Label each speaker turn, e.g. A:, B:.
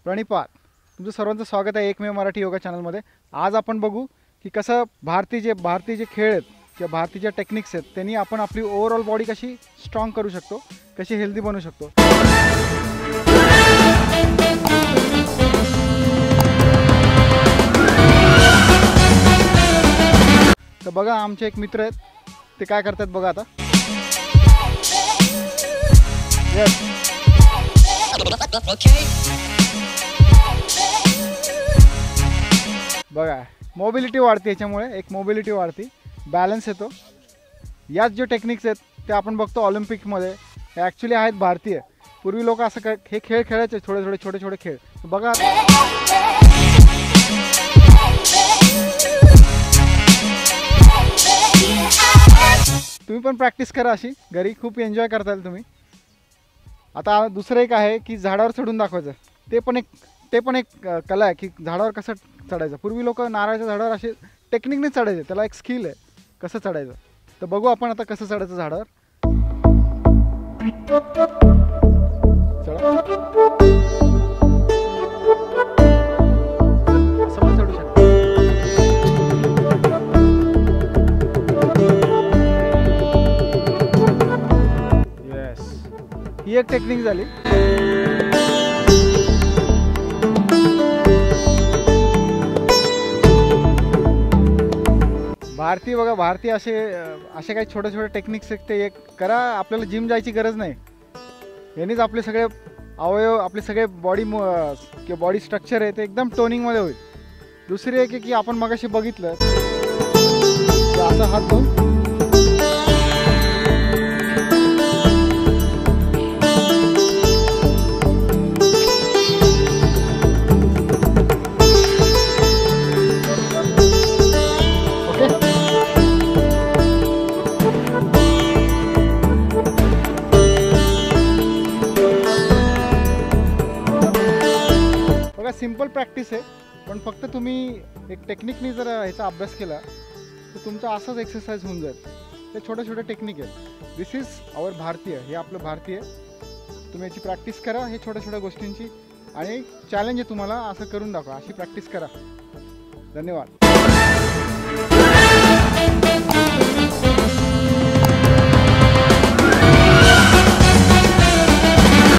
A: प्रणिपात, तुमचं सर्वांचं स्वागत आहे एकमेव मराठी योगा चॅनलमध्ये। आज आपण बघू की कसं भारतीय जे खेळ आहेत किंवा भारतीय ज्या टेक्निक्स आहेत त्यांनी आपण आपली ओव्हरऑल बॉडी कशी स्ट्रॉंग करू शकतो, कशी हेल्दी बनवू शकतो। तर बघा आमचे एक मित्र आहेत, ते काय करतात बघा आता। यस बघा, मोबिलिटी वाढते, याच्यामुळे एक मोबिलिटी वाढते, बॅलन्स येतो। याच जे टेक्निक्स आहेत ते आपण बघतो ऑलिम्पिकमध्ये, हे ॲक्च्युली आहेत भारतीय। पूर्वी लोक असं हे खेळ खेळायचे, थोडे छोटे खेळ। बघा तुम्ही पण प्रॅक्टिस करा अशी घरी, खूप एन्जॉय करता येईल तुम्ही। आता दुसरं एक आहे की झाडावर चढून दाखवायचं, ते पण एक कला आहे की झाडावर कसं चढायचं। पूर्वी लोक नारळाच्या झाडावर असे टेक्निकने चढायचे, त्याला एक स्किल आहे कसं चढायचं। तर बघू आपण आता कसं चढायचं झाडावर। चढा, असं पण चढू शकतो। येस, ही एक टेक्निक झाली। भारतीय असे काही छोटे टेक्निक्स आहेत, ते एक करा। आपल्याला जिम जायची गरज नाही, यांनीच आपले सगळे अवयव, आपले सगळे बॉडी स्ट्रक्चर आहे ते एकदम टोनिंगमध्ये होईल। दुसरी एक की आपण मगाशी बघितलं असं हात धुवून सिंपल प्रॅक्टिस आहे, पण फक्त तुम्ही एक टेक्निकनी जर ह्याचा अभ्यास केला तर तुमचा असाच एक्सरसाइज होऊन जाईल। ते छोटे टेक्निक आहेत। दिस इज आवर भारतीय, हे आपलं भारतीय। तुम्ही याची प्रॅक्टिस करा, हे छोट्या गोष्टींची, आणि चॅलेंज आहे तुम्हाला, असं करून दाखवा, अशी प्रॅक्टिस करा। धन्यवाद।